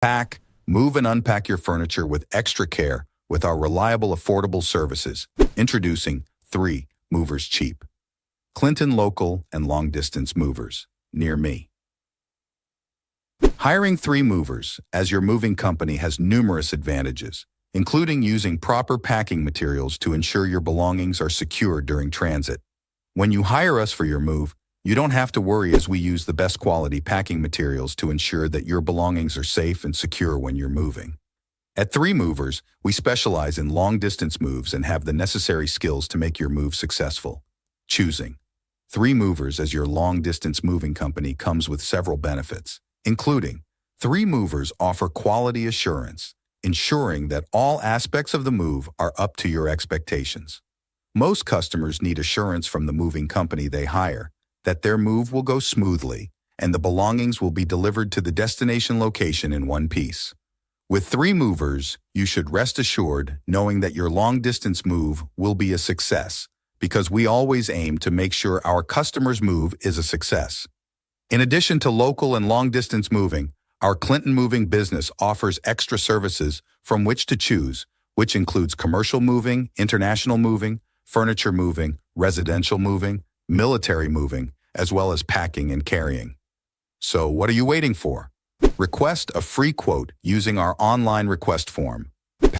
Pack, move and unpack your furniture with extra care with our reliable, affordable services. Introducing 3 Movers Cheap. Clinton local and long-distance movers near me. Hiring 3 movers as your moving company has numerous advantages, including using proper packing materials to ensure your belongings are secure during transit. When you hire us for your move, you don't have to worry as we use the best quality packing materials to ensure that your belongings are safe and secure when you're moving. At 3 Movers, we specialize in long-distance moves and have the necessary skills to make your move successful. Choosing 3 Movers as your long-distance moving company comes with several benefits, including 3 Movers offer quality assurance, ensuring that all aspects of the move are up to your expectations. Most customers need assurance from the moving company they hire that their move will go smoothly and the belongings will be delivered to the destination location in one piece. With 3 Movers, you should rest assured knowing that your long-distance move will be a success because we always aim to make sure our customers' move is a success. In addition to local and long-distance moving, our Clinton Moving business offers extra services from which to choose, which includes commercial moving, international moving, furniture moving, residential moving, military moving, as well as packing and carrying. So what are you waiting for? Request a free quote using our online request form.